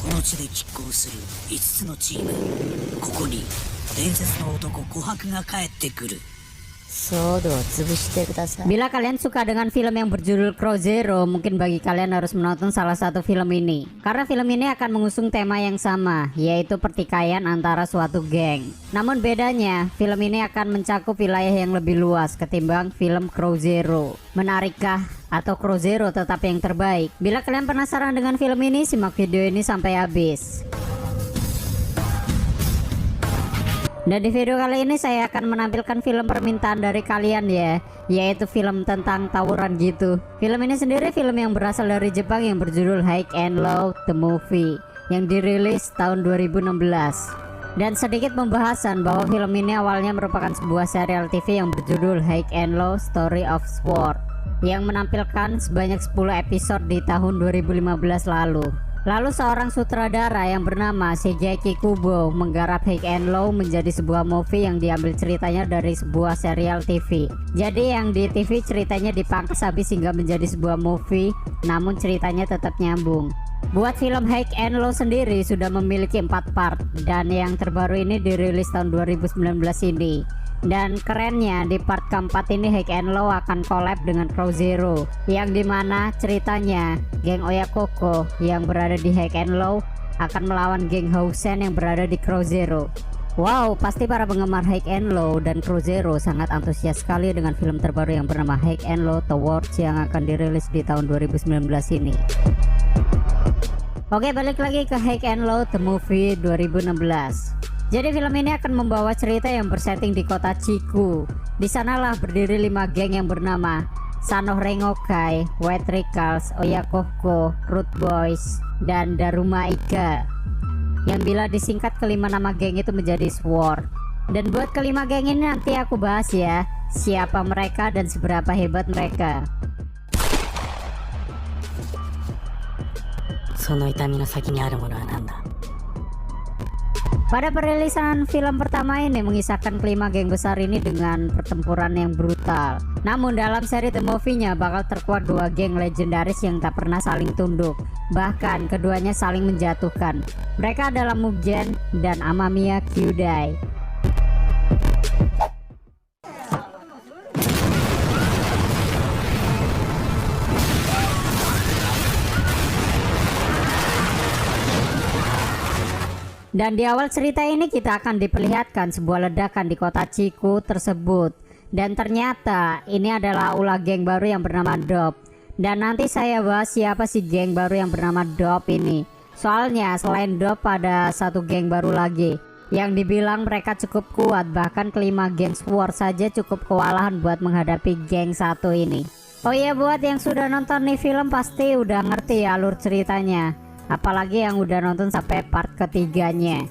この地で拮抗する5つのチーム。ここに伝説の男琥珀が帰ってくる。 Bila kalian suka dengan film yang berjudul Crow Zero, mungkin bagi kalian harus menonton salah satu film ini. Karena film ini akan mengusung tema yang sama, yaitu pertikaian antara suatu geng. Namun bedanya, film ini akan mencakup wilayah yang lebih luas ketimbang film Crow Zero. Menarikkah? Atau Crow Zero tetap yang terbaik? Bila kalian penasaran dengan film ini, simak video ini sampai habis. Dan di video kali ini saya akan menampilkan film permintaan dari kalian ya, yaitu film tentang tawuran gitu. Film ini sendiri film yang berasal dari Jepang yang berjudul High and Low The Movie yang dirilis tahun 2016. Dan sedikit pembahasan bahwa film ini awalnya merupakan sebuah serial TV yang berjudul High and Low Story of Sword yang menampilkan sebanyak 10 episode di tahun 2015 lalu. Lalu seorang sutradara yang bernama Seiji Kubo menggarap High and Low menjadi sebuah movie yang diambil ceritanya dari sebuah serial TV. Jadi yang di TV ceritanya dipangkas habis hingga menjadi sebuah movie, namun ceritanya tetap nyambung. Buat film High and Low sendiri sudah memiliki 4 part dan yang terbaru ini dirilis tahun 2019 ini. Dan kerennya di part keempat ini High and Low akan collab dengan Crow Zero, yang dimana ceritanya geng Oyakoko yang berada di High and Low akan melawan geng Housen yang berada di Crow Zero. Wow, pasti para penggemar High and Low dan Crow Zero sangat antusias sekali dengan film terbaru yang bernama High and Low The World yang akan dirilis di tahun 2019 ini. Oke, balik lagi ke High and Low The Movie 2016. Jadi film ini akan membawa cerita yang bersetting di kota Chiku. Di sanalah berdiri 5 geng yang bernama Sanoh Rengokai, White Rickles, Oyakoko, Root Boys, dan Daruma Iga. Yang bila disingkat kelima nama geng itu menjadi Sword. Dan buat kelima geng ini nanti aku bahas ya, siapa mereka dan seberapa hebat mereka. Pada perilisan film pertama ini mengisahkan kelima geng besar ini dengan pertempuran yang brutal. Namun dalam seri The Movie-nya bakal terkuat 2 geng legendaris yang tak pernah saling tunduk. Bahkan keduanya saling menjatuhkan. Mereka adalah Mugen dan Amamiya Kyūdai. Dan di awal cerita ini kita akan diperlihatkan sebuah ledakan di kota Chiku tersebut. Dan ternyata ini adalah ulah geng baru yang bernama Dop. Dan nanti saya bahas siapa sih geng baru yang bernama Dop ini. Soalnya selain Dop ada satu geng baru lagi yang dibilang mereka cukup kuat. Bahkan kelima geng Sword saja cukup kewalahan buat menghadapi geng satu ini. Oh iya, buat yang sudah nonton nih film pasti udah ngerti ya alur ceritanya. Apalagi yang udah nonton sampai part ketiganya.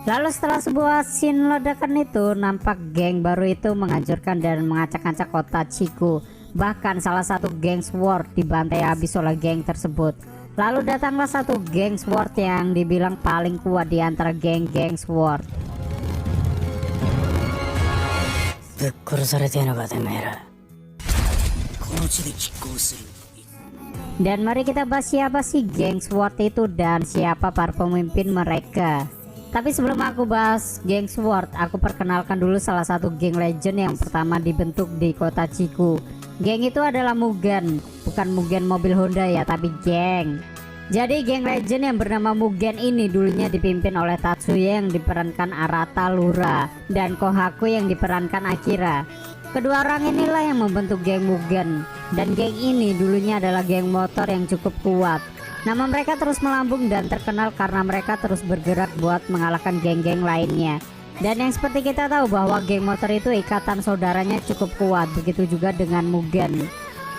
Lalu setelah sebuah scene ledakan itu, nampak geng baru itu menghancurkan dan mengacak-acak kota Chiku. Bahkan salah satu geng Sword dibantai habis oleh geng tersebut. Lalu datanglah satu geng Sword yang dibilang paling kuat di antara geng-geng Sword. Dan mari kita bahas siapa sih geng Sword itu dan siapa para pemimpin mereka. Tapi sebelum aku bahas geng Sword, aku perkenalkan dulu salah satu geng legend yang pertama dibentuk di kota Chiku. Geng itu adalah Mugen, bukan Mugen mobil Honda ya, tapi geng. Jadi geng legend yang bernama Mugen ini dulunya dipimpin oleh Tatsuya yang diperankan Arata Lura dan Kohaku yang diperankan Akira. Kedua orang inilah yang membentuk geng Mugen. Dan geng ini dulunya adalah geng motor yang cukup kuat. Nama mereka terus melambung dan terkenal karena mereka terus bergerak buat mengalahkan geng-geng lainnya. Dan yang seperti kita tahu bahwa geng motor itu ikatan saudaranya cukup kuat. Begitu juga dengan Mugen.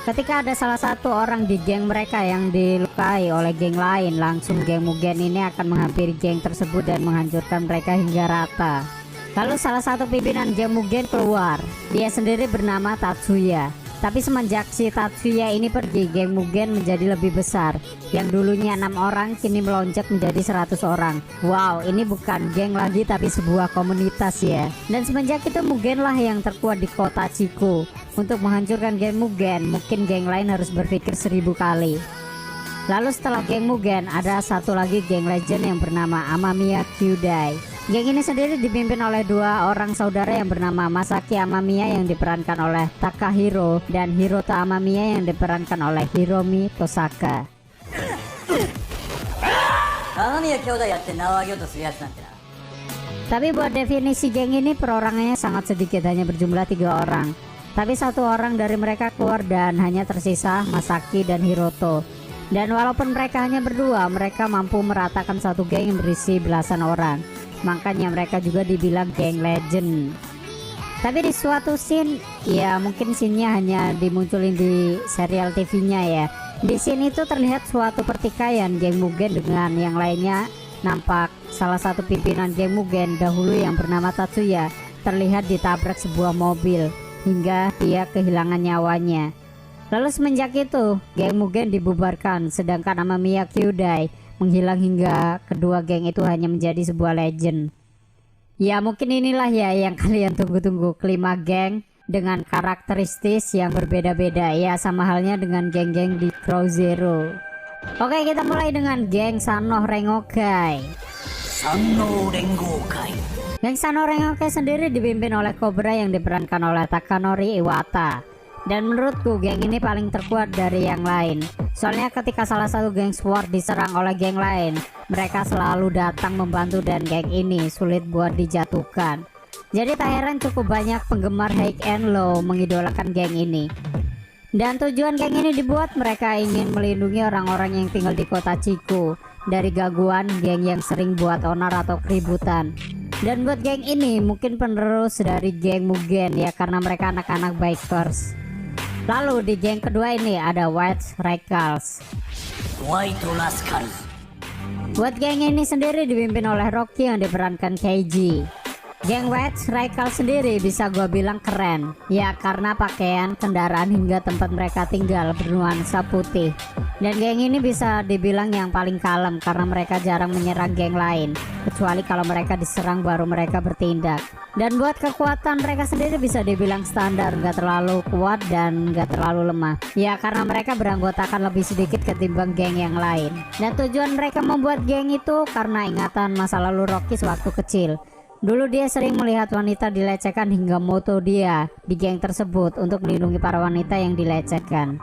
Ketika ada salah satu orang di geng mereka yang dilukai oleh geng lain, langsung geng Mugen ini akan menghampiri geng tersebut dan menghancurkan mereka hingga rata. Lalu salah satu pimpinan geng Mugen keluar. Dia sendiri bernama Tatsuya. Tapi semenjak si Tatsuya ini pergi, geng Mugen menjadi lebih besar. Yang dulunya 6 orang kini melonjak menjadi 100 orang. Wow, ini bukan geng lagi tapi sebuah komunitas ya. Dan semenjak itu Mugen lah yang terkuat di kota Chiku. Untuk menghancurkan geng Mugen, mungkin geng lain harus berpikir 1000 kali. Lalu setelah geng Mugen ada satu lagi geng legend yang bernama Amamiya Kyudai. Geng ini sendiri dipimpin oleh dua orang saudara yang bernama Masaki Amamiya yang diperankan oleh Takahiro dan Hiroto Amamiya yang diperankan oleh Hiromi Tosaka. 雨宮兄弟やって縄上げようとするやつなんてな。 Tapi buat definisi geng ini perorangannya sangat sedikit, hanya berjumlah 3 orang. Tapi satu orang dari mereka keluar dan hanya tersisa Masaki dan Hiroto. Dan walaupun mereka hanya berdua, mereka mampu meratakan satu geng yang berisi belasan orang. Makanya mereka juga dibilang geng legend. Tapi di suatu scene, ya mungkin scene-nya hanya dimunculin di serial TV-nya ya. Di scene itu terlihat suatu pertikaian geng Mugen dengan yang lainnya. Nampak salah satu pimpinan geng Mugen dahulu yang bernama Tatsuya terlihat ditabrak sebuah mobil hingga dia kehilangan nyawanya. Lalu semenjak itu geng Mugen dibubarkan, sedangkan Amamiya Kyudai menghilang hingga kedua geng itu hanya menjadi sebuah legend. Ya mungkin inilah ya yang kalian tunggu-tunggu, kelima geng dengan karakteristik yang berbeda-beda, ya sama halnya dengan geng-geng di Crow Zero. Oke, kita mulai dengan geng Sanno Rengokai. Sanno Rengokai. Geng Sanno Rengokai sendiri dipimpin oleh Cobra yang diperankan oleh Takanori Iwata. Dan menurutku geng ini paling terkuat dari yang lain. Soalnya ketika salah satu geng Sword diserang oleh geng lain, mereka selalu datang membantu dan geng ini sulit buat dijatuhkan. Jadi tak heran cukup banyak penggemar high and low mengidolakan geng ini. Dan tujuan geng ini dibuat, mereka ingin melindungi orang-orang yang tinggal di kota Chiku dari gangguan geng yang sering buat onar atau keributan. Dan buat geng ini mungkin penerus dari geng Mugen ya, karena mereka anak-anak bikers. Lalu di geng kedua ini ada White Rascals. White Rascals. Buat geng ini sendiri dipimpin oleh Rocky yang diperankan Keiji. Geng White Rascals sendiri bisa gue bilang keren ya, karena pakaian, kendaraan hingga tempat mereka tinggal bernuansa putih. Dan geng ini bisa dibilang yang paling kalem karena mereka jarang menyerang geng lain, kecuali kalau mereka diserang baru mereka bertindak. Dan buat kekuatan mereka sendiri bisa dibilang standar, gak terlalu kuat dan gak terlalu lemah ya, karena mereka beranggotakan lebih sedikit ketimbang geng yang lain. Dan tujuan mereka membuat geng itu karena ingatan masa lalu Rocky sewaktu kecil. Dulu dia sering melihat wanita dilecehkan hingga moto dia di geng tersebut untuk melindungi para wanita yang dilecehkan.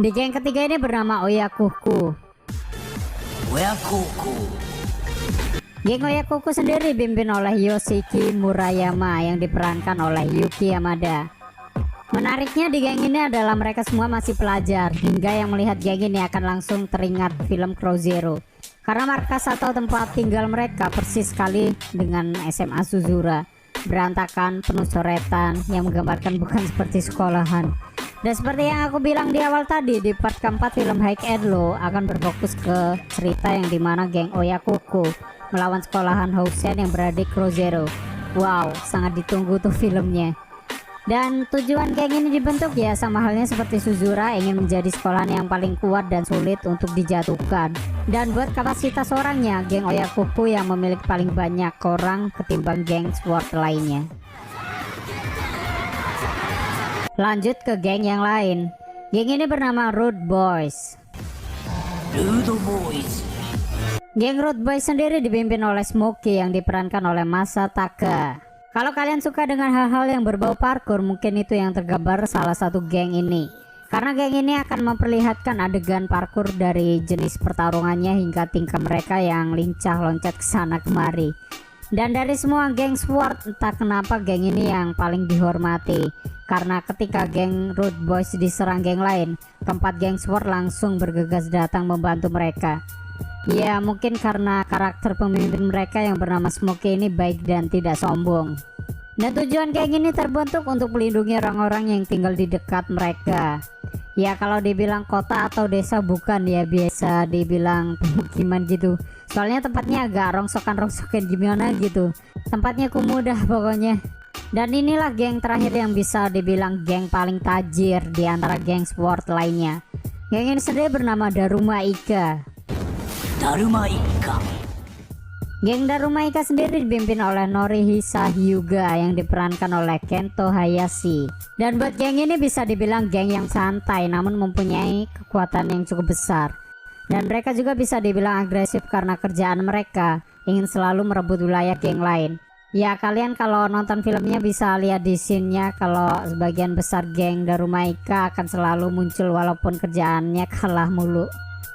Di geng ketiga ini bernama Oyakuku. Oyakuku. Geng Oyakuku sendiri dipimpin oleh Yoshiki Murayama yang diperankan oleh Yuki Yamada. Menariknya di geng ini adalah mereka semua masih pelajar, hingga yang melihat geng ini akan langsung teringat film Crow Zero. Karena markas atau tempat tinggal mereka persis sekali dengan SMA Suzura, berantakan, penuh coretan yang menggambarkan bukan seperti sekolahan. Dan seperti yang aku bilang di awal tadi, di part keempat film High and Low akan berfokus ke cerita yang dimana geng Oyakuku melawan sekolahan Housen yang berada di Crow Zero. Wow, sangat ditunggu tuh filmnya. Dan tujuan geng ini dibentuk ya sama halnya seperti Suzura, ingin menjadi sekolahan yang paling kuat dan sulit untuk dijatuhkan. Dan buat kapasitas orangnya, geng Oyakuku yang memiliki paling banyak orang ketimbang geng Sword lainnya. Lanjut ke geng yang lain. Geng ini bernama Rude Boys. Rude Boys. Geng Rude Boys sendiri dipimpin oleh Smokey yang diperankan oleh Masataka. Kalau kalian suka dengan hal-hal yang berbau parkour, mungkin itu yang tergambar salah satu geng ini. Karena geng ini akan memperlihatkan adegan parkour dari jenis pertarungannya hingga tingkah mereka yang lincah loncat ke sana kemari. Dan dari semua geng Sword, entah kenapa geng ini yang paling dihormati. Karena ketika geng Rude Boys diserang geng lain, keempat geng Sword langsung bergegas datang membantu mereka. Ya mungkin karena karakter pemimpin mereka yang bernama Smokey ini baik dan tidak sombong. Dan tujuan geng ini terbentuk untuk melindungi orang-orang yang tinggal di dekat mereka. Ya kalau dibilang kota atau desa bukan ya, biasa dibilang pemukiman gitu. Soalnya tempatnya agak rongsokan-rongsokan gimana gitu. Tempatnya kumuh dah pokoknya. Dan inilah geng terakhir yang bisa dibilang geng paling tajir di antara geng Sword lainnya. Geng ini sendiri bernama Daruma Ika. Daruma Ika. Geng Daruma Ika sendiri dipimpin oleh Norihisa Hyuga yang diperankan oleh Kento Hayashi. Dan buat geng ini bisa dibilang geng yang santai namun mempunyai kekuatan yang cukup besar. Dan mereka juga bisa dibilang agresif karena kerjaan mereka ingin selalu merebut wilayah geng lain. Ya kalian kalau nonton filmnya bisa lihat di scene-nya kalau sebagian besar geng Darumaika akan selalu muncul walaupun kerjaannya kalah mulu.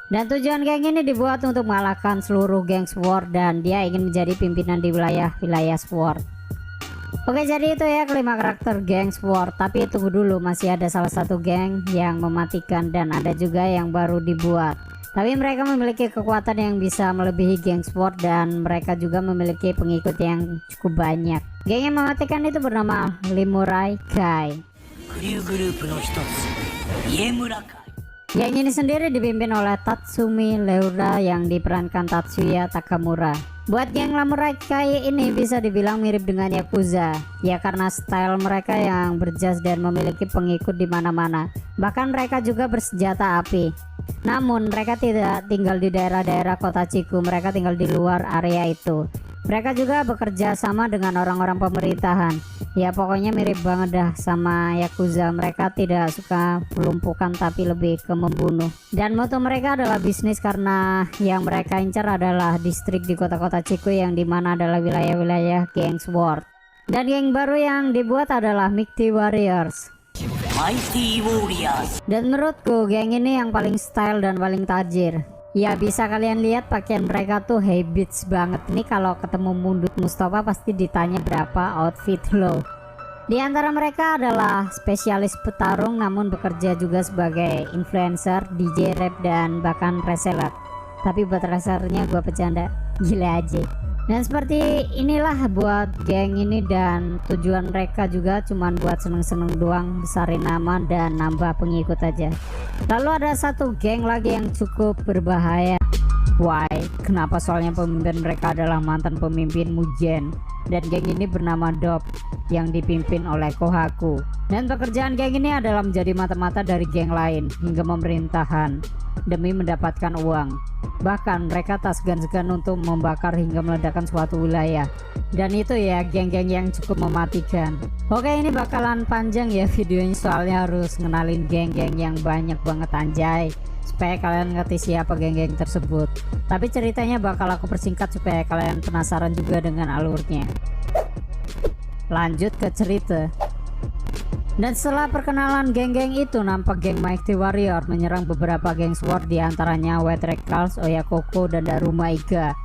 Dan tujuan geng ini dibuat untuk mengalahkan seluruh geng Sword dan dia ingin menjadi pimpinan di wilayah Sword. Oke, jadi itu ya kelima karakter geng Sword. Tapi tunggu dulu, masih ada salah satu geng yang mematikan dan ada juga yang baru dibuat. Tapi mereka memiliki kekuatan yang bisa melebihi geng Sword dan mereka juga memiliki pengikut yang cukup banyak. Geng yang mematikan itu bernama Limurai Kai. Geng ini sendiri dipimpin oleh Tatsumi Leura yang diperankan Tatsuya Takamura. Buat geng Samurai Kai ini bisa dibilang mirip dengan Yakuza, ya karena style mereka yang berjas dan memiliki pengikut di mana-mana. Bahkan mereka juga bersenjata api. Namun mereka tidak tinggal di daerah-daerah kota Chiku, mereka tinggal di luar area itu. Mereka juga bekerja sama dengan orang-orang pemerintahan. Ya pokoknya mirip banget dah sama Yakuza. Mereka tidak suka melumpuhkan tapi lebih ke membunuh. Dan moto mereka adalah bisnis karena yang mereka incar adalah distrik di kota-kota Chiku yang dimana adalah wilayah-wilayah geng Sword. Dan geng baru yang dibuat adalah Mighty Warriors. Dan menurutku geng ini yang paling style dan paling tajir. Ya bisa kalian lihat pakaian mereka tuh habits banget. Nih kalau ketemu Mundut Mustafa pasti ditanya berapa outfit lo. Di antara mereka adalah spesialis petarung namun bekerja juga sebagai influencer, DJ rap dan bahkan reseller. Tapi buat resellernya gua bercanda, gila aja. Dan seperti inilah buat geng ini dan tujuan mereka juga cuman buat seneng-seneng doang, besarin nama dan nambah pengikut aja. Lalu ada satu geng lagi yang cukup berbahaya. Why? Kenapa? Soalnya pemimpin mereka adalah mantan pemimpin Mugen. Dan geng ini bernama Dop yang dipimpin oleh Kohaku. Dan pekerjaan geng ini adalah menjadi mata-mata dari geng lain hingga pemerintahan demi mendapatkan uang. Bahkan mereka tak segan-segan untuk membakar hingga meledakkan suatu wilayah. Dan itu ya geng-geng yang cukup mematikan. Oke, ini bakalan panjang ya videonya soalnya harus ngenalin geng-geng yang banyak banget anjay, supaya kalian ngerti siapa geng-geng tersebut. Tapi ceritanya bakal aku persingkat supaya kalian penasaran juga dengan alurnya. Lanjut ke cerita. Dan setelah perkenalan geng-geng itu, nampak geng Mighty Warrior menyerang beberapa geng Sword, diantaranya White Recalls, Oyakoko, dan Darumaiga.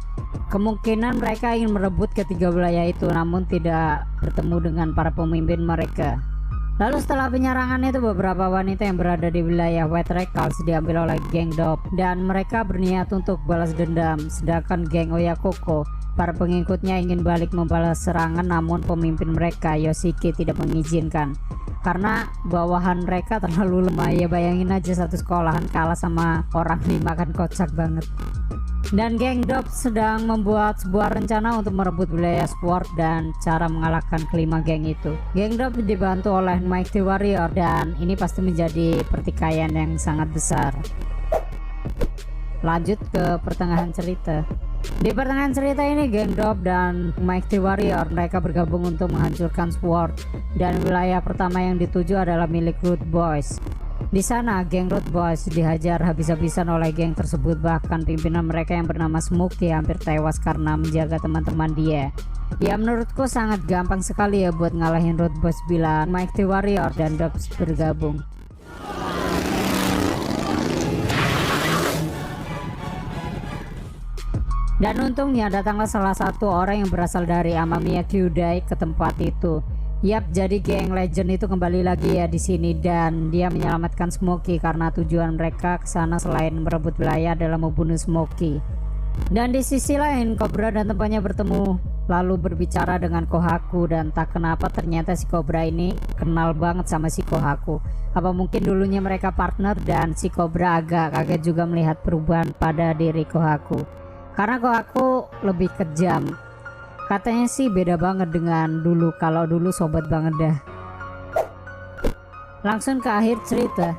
Kemungkinan mereka ingin merebut ketiga wilayah itu namun tidak bertemu dengan para pemimpin mereka. Lalu setelah penyerangan itu, beberapa wanita yang berada di wilayah White Recalls diambil oleh geng Dop dan mereka berniat untuk balas dendam. Sedangkan geng Oyakoko, para pengikutnya ingin balik membalas serangan namun pemimpin mereka Yoshiki tidak mengizinkan karena bawahan mereka terlalu lemah. Ya bayangin aja satu sekolahan kalah sama orang 5, kan kocak banget. Dan geng Dop sedang membuat sebuah rencana untuk merebut wilayah Sword dan cara mengalahkan kelima geng itu. Geng Dop dibantu oleh Mighty Warrior dan ini pasti menjadi pertikaian yang sangat besar. Lanjut ke pertengahan cerita. Di pertengahan cerita ini geng Dop dan Mighty Warrior mereka bergabung untuk menghancurkan Sword dan wilayah pertama yang dituju adalah milik Root Boys. Di sana geng Root Boys dihajar habis-habisan oleh geng tersebut, bahkan pimpinan mereka yang bernama Smokey hampir tewas karena menjaga teman-teman dia. Ya menurutku sangat gampang sekali ya buat ngalahin Root Boys bila Mighty Warrior dan Dop bergabung. Dan untungnya datanglah salah satu orang yang berasal dari Amamiya Kyūdai ke tempat itu. Yap, jadi geng legend itu kembali lagi ya di sini dan dia menyelamatkan Smokey karena tujuan mereka ke sana selain merebut wilayah adalah membunuh Smokey. Dan di sisi lain Cobra dan temannya bertemu lalu berbicara dengan Kohaku dan tak kenapa ternyata si Cobra ini kenal banget sama si Kohaku. Apa mungkin dulunya mereka partner dan si Cobra agak kaget juga melihat perubahan pada diri Kohaku. Karena Kohaku lebih kejam. Katanya sih beda banget dengan dulu, kalau dulu sobat banget dah. Langsung ke akhir cerita.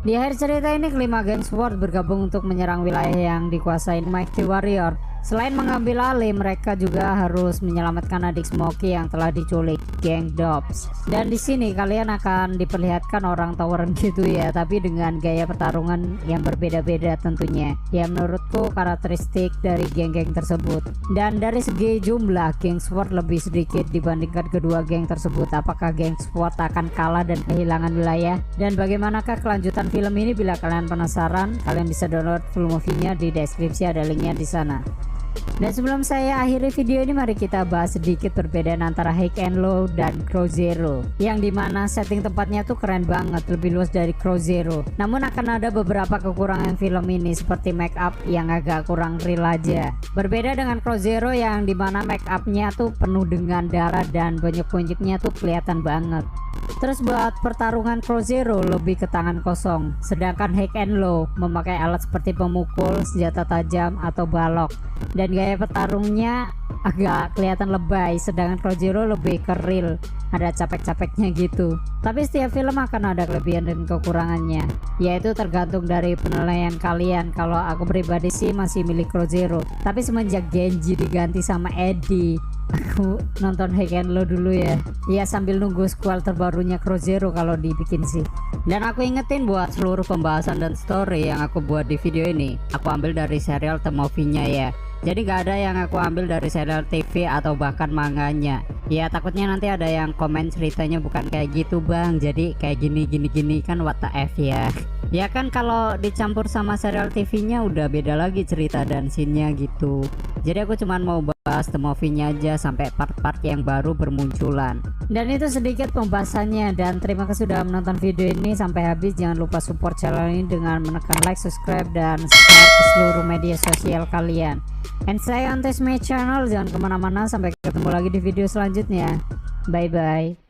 Di akhir cerita ini kelima geng Sword bergabung untuk menyerang wilayah yang dikuasai Mighty Warrior. Selain mengambil alih, mereka juga harus menyelamatkan adik Smokey yang telah diculik geng Dobbs. Dan di sini kalian akan diperlihatkan orang tawuran gitu ya, tapi dengan gaya pertarungan yang berbeda-beda tentunya. Ya menurutku karakteristik dari geng-geng tersebut. Dan dari segi jumlah, geng SWORD lebih sedikit dibandingkan kedua geng tersebut. Apakah geng SWORD akan kalah dan kehilangan wilayah? Dan bagaimanakah kelanjutan film ini? Bila kalian penasaran, kalian bisa download full movie-nya di deskripsi, ada linknya di sana. Dan sebelum saya akhiri video ini, mari kita bahas sedikit perbedaan antara High and Low dan Crow Zero, yang dimana setting tempatnya tuh keren banget, lebih luas dari Crow Zero. Namun akan ada beberapa kekurangan film ini, seperti make up yang agak kurang real aja. Berbeda dengan Crow Zero yang dimana make upnya tuh penuh dengan darah dan banyak-banyaknya tuh kelihatan banget. Terus buat pertarungan Crow Zero lebih ke tangan kosong, sedangkan High and Low memakai alat seperti pemukul, senjata tajam atau balok. Dan gaya petarungnya agak kelihatan lebay, sedangkan Crow Zero lebih ke real, ada capek-capeknya gitu. Tapi setiap film akan ada kelebihan dan kekurangannya, yaitu tergantung dari penilaian kalian. Kalau aku pribadi sih masih milih Crow Zero, tapi semenjak Genji diganti sama Eddie, aku nonton High and Low dulu ya. Ya sambil nunggu sequel terbarunya Crow Zero kalau dibikin sih. Dan aku ingetin buat seluruh pembahasan dan story yang aku buat di video ini, aku ambil dari serial The Movie-nya ya. Jadi gak ada yang aku ambil dari serial TV atau bahkan manganya. Ya takutnya nanti ada yang komen ceritanya bukan kayak gitu bang, jadi kayak gini kan what the f ya. Ya kan kalau dicampur sama serial TV-nya udah beda lagi cerita dan scene-nya gitu. Jadi aku cuman mau bahas The Movie-nya aja sampai part-part yang baru bermunculan. Dan itu sedikit pembahasannya, dan terima kasih sudah menonton video ini sampai habis. Jangan lupa support channel ini dengan menekan like, subscribe, dan share ke seluruh media sosial kalian. And saya on this my channel, jangan kemana-mana, sampai ketemu lagi di video selanjutnya. Bye bye.